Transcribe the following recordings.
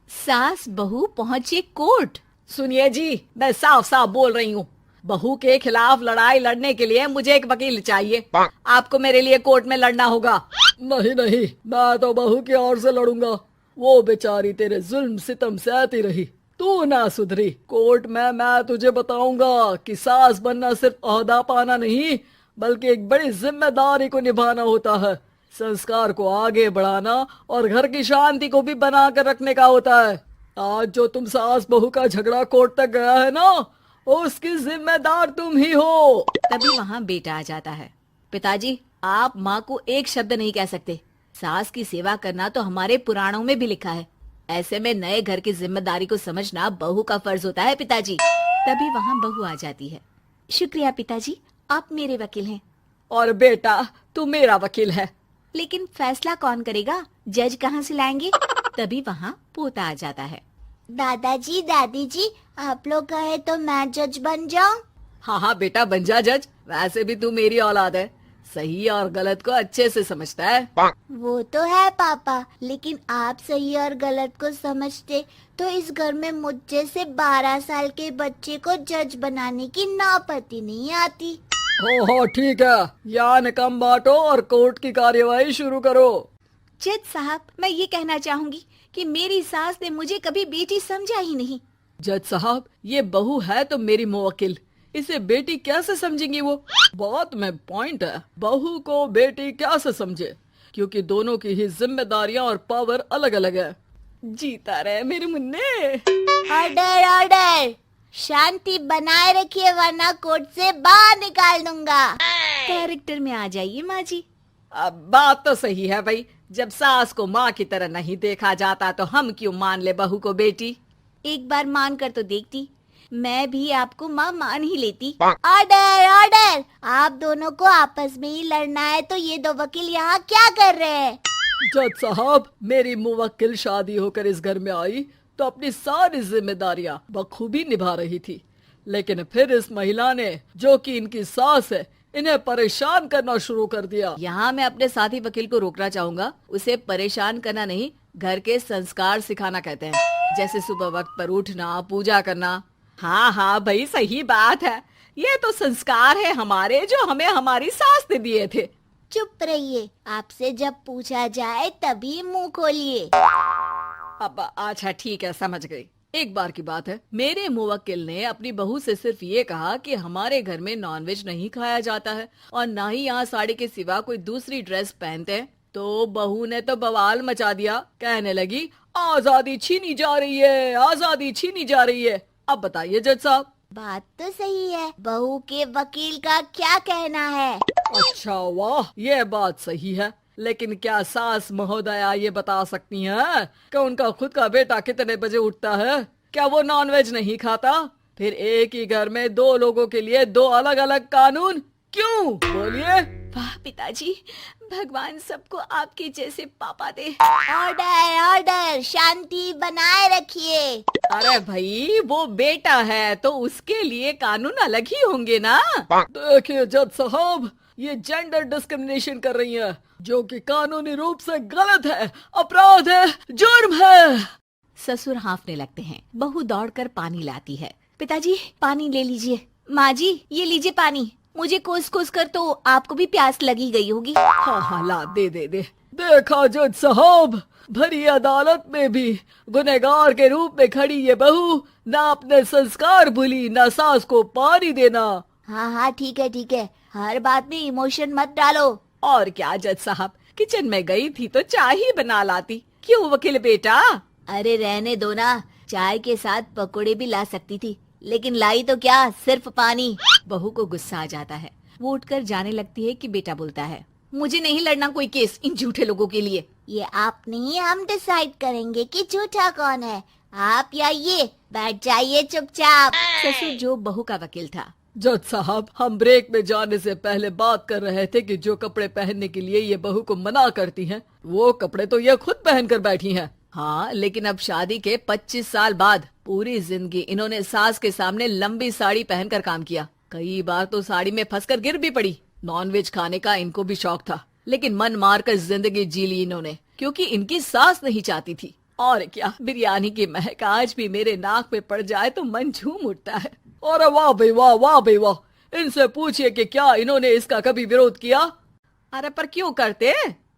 सास बहू पहुंचे कोर्ट। सुनिए जी, मैं साफ साफ बोल रही हूँ। बहू के खिलाफ लड़ाई लड़ने के लिए मुझे एक वकील चाहिए। आपको मेरे लिए कोर्ट में लड़ना होगा। नहीं नहीं, मैं तो बहू की ओर से लड़ूंगा। वो बेचारी तेरे जुल्म सितम सहती रही, तू ना सुधरी। कोर्ट में मैं तुझे बताऊंगा कि सास बनना सिर्फ ओहदा पाना नहीं, बल्कि एक बड़ी जिम्मेदारी को निभाना होता है। संस्कार को आगे बढ़ाना और घर की शांति को भी बना कर रखने का होता है। आज जो तुम सास बहू का झगड़ा कोर्ट तक गया है ना, उसकी जिम्मेदार तुम ही हो। तभी वहाँ बेटा आ जाता है। पिताजी, आप माँ को एक शब्द नहीं कह सकते। सास की सेवा करना तो हमारे पुराणों में भी लिखा है। ऐसे में नए घर की जिम्मेदारी को समझना बहू का फर्ज होता है पिताजी। तभी वहाँ बहू आ जाती है। शुक्रिया पिताजी, आप मेरे वकील हैं। और बेटा, तू मेरा वकील है। लेकिन फैसला कौन करेगा? जज कहाँ से लाएंगे? तभी वहाँ पोता आ जाता है। दादाजी दादी जी, आप लोग कहे तो मैं जज बन जाऊं? हाँ हाँ बेटा, बन जा जज। वैसे भी तू मेरी औलाद है, सही और गलत को अच्छे से समझता है। वो तो है पापा, लेकिन आप सही और गलत को समझते तो इस घर में मुझ जैसे 12 साल के बच्चे को जज बनाने की नौबत ही नहीं आती। हो ठीक है, यान कम बांटो और कोर्ट की कार्यवाही शुरू करो। जज साहब, मैं ये कहना चाहूंगी कि मेरी सास ने मुझे कभी बेटी समझा ही नहीं। जज साहब, ये बहू है तो मेरी मुवक्किल, इसे बेटी कैसे समझेंगी? वो बात में पॉइंट है। बहू को बेटी कैसे समझे, क्योंकि दोनों की ही जिम्मेदारियां और पावर अलग अलग है। जीता रहे मेरे मुन्ने। ऑर्डर ऑर्डर, शांति बनाए रखिए वरना कोर्ट से बाहर निकाल दूंगा। कैरेक्टर में आ जाइए माँ जी। अब बात तो सही है भाई, जब सास को माँ की तरह नहीं देखा जाता तो हम क्यों मान ले बहू को बेटी। एक बार मान कर तो देखती, मैं भी आपको माँ मान ही लेती। ऑर्डर ऑर्डर, आप दोनों को आपस में ही लड़ना है तो ये दो वकील यहाँ क्या कर रहे हैं? जज साहब, मेरी मुवक्किल शादी होकर इस घर में आई तो अपनी सारी जिम्मेदारियां बखूबी निभा रही थी, लेकिन फिर इस महिला ने, जो कि इनकी सास है, इन्हें परेशान करना शुरू कर दिया। यहाँ मैं अपने साथी वकील को रोकना चाहूंगा। उसे परेशान करना नहीं, घर के संस्कार सिखाना कहते हैं, जैसे सुबह वक्त पर उठना, पूजा करना। हाँ हाँ भाई, सही बात है। ये तो संस्कार है हमारे, जो हमें हमारी सास ने दिए थे। चुप रहिए, आपसे जब पूछा जाए तभी मुंह खोलिए। अब अच्छा ठीक है, समझ गई। एक बार की बात है, मेरे मुवक्किल ने अपनी बहू से सिर्फ ये कहा कि हमारे घर में नॉनवेज नहीं खाया जाता है और ना ही यहाँ साड़ी के सिवा कोई दूसरी ड्रेस पहनते हैं। तो बहू ने तो बवाल मचा दिया, कहने लगी आजादी छीनी जा रही है, आजादी छीनी जा रही है। अब बताइए जज साहब। बात तो सही है, बहू के वकील का क्या कहना है? अच्छा वाह, ये बात सही है, लेकिन क्या सास महोदया ये बता सकती हैं कि उनका खुद का बेटा कितने बजे उठता है? क्या वो नॉनवेज नहीं खाता? फिर एक ही घर में दो लोगों के लिए दो अलग अलग कानून क्यों? बोलिए। वाह पिताजी, भगवान सबको आपके जैसे पापा दे। ऑर्डर ऑर्डर, शांति बनाए रखिए। अरे भाई, वो बेटा है तो उसके लिए कानून अलग ही होंगे ना। देखिए जज साहब, ये जेंडर डिस्क्रिमिनेशन कर रही है, जो कि कानूनी रूप से गलत है, अपराध है, जुर्म है। ससुर हांफने लगते हैं। बहू दौड़कर पानी लाती है। पिताजी, पानी ले लीजिए। माँ जी, ये लीजिए पानी। मुझे कोस कोस कर तो आपको भी प्यास लगी गई होगी। हाँ हाँ, ला दे दे दे। देखा जज साहब, भरी अदालत में भी गुनहगार के रूप में खड़ी ये बहू ना अपने संस्कार भूली, ना सास को पानी देना। हाँ हाँ ठीक है, हर बात में इमोशन मत डालो। और क्या जज साहब, किचन में गई थी तो चाय ही बना लाती। क्यों वकील बेटा? अरे रहने दो ना, चाय के साथ पकोड़े भी ला सकती थी, लेकिन लाई तो क्या, सिर्फ पानी। बहू को गुस्सा आ जाता है। वो उठकर जाने लगती है कि बेटा बोलता है, मुझे नहीं लड़ना कोई केस इन झूठे लोगों के लिए। ये आप नहीं, हम डिसाइड करेंगे कि झूठा कौन है, आप या ये। बैठ जाइए चुपचाप। ससुर जो बहू का वकील था। जज साहब, हम ब्रेक में जाने से पहले बात कर रहे थे कि जो कपड़े पहनने के लिए ये बहू को मना करती हैं, वो कपड़े तो ये खुद पहन कर बैठी हैं। हाँ, लेकिन अब शादी के 25 साल बाद पूरी जिंदगी इन्होंने सास के सामने लंबी साड़ी पहनकर काम किया। कई बार तो साड़ी में फंसकर गिर भी पड़ी। नॉनवेज खाने का इनको भी शौक था, लेकिन मन मार कर जिंदगी जी ली इन्होंने, क्योंकि इनकी सास नहीं चाहती थी। और क्या, बिरयानी की महक आज भी मेरे नाक पे पड़ जाए तो मन झूम उठता है। अरे वाह भाई वाह, वाह भाई वाह। इनसे पूछिए कि क्या इन्होंने इसका कभी विरोध किया। अरे पर क्यों करते?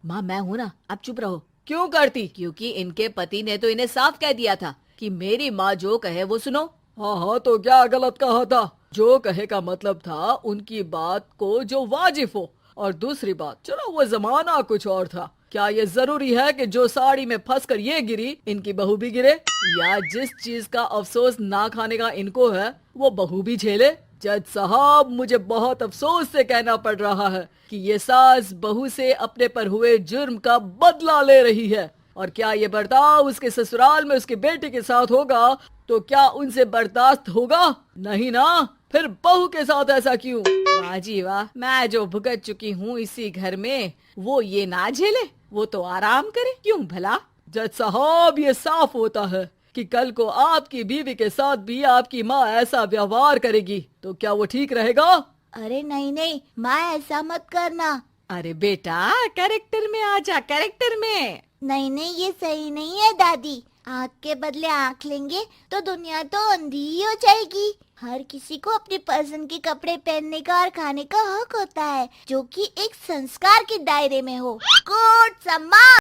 माँ मैं हूँ ना, आप चुप रहो। क्यों करती? क्योंकि इनके पति ने तो इन्हें साफ कह दिया था कि मेरी माँ जो कहे वो सुनो। हाँ हाँ, तो क्या गलत कहा था? जो कहे का मतलब था उनकी बात को जो वाजिब हो। और दूसरी बात, चलो वो जमाना कुछ और था। क्या ये जरूरी है कि जो साड़ी में फंसकर ये गिरी इनकी बहू भी गिरे, या जिस चीज का अफसोस ना खाने का इनको है वो बहू भी झेले? जज साहब, मुझे बहुत अफसोस से कहना पड़ रहा है कि ये सास बहू से अपने पर हुए जुर्म का बदला ले रही है। और क्या ये बर्ताव उसके ससुराल में उसके बेटे के साथ होगा तो क्या उनसे बर्दाश्त होगा? नहीं ना। फिर बहू के साथ ऐसा क्यों? वाह जी वाह, मैं जो भुगत चुकी हूँ इसी घर में वो ये ना झेले, वो तो आराम करे। क्यों भला? जज साहब, ये साफ होता है कि कल को आपकी बीवी के साथ भी आपकी माँ ऐसा व्यवहार करेगी तो क्या वो ठीक रहेगा? अरे नहीं नहीं माँ, ऐसा मत करना। अरे बेटा, कैरेक्टर में आ जा, कैरेक्टर में। नहीं नहीं, ये सही नहीं है दादी। आँख के बदले आँख लेंगे तो दुनिया तो अंधी ही हो जाएगी। हर किसी को अपनी पसंद के कपड़े पहनने का और खाने का हक होता है, जो कि एक संस्कार के दायरे में हो। कोट सम्मान।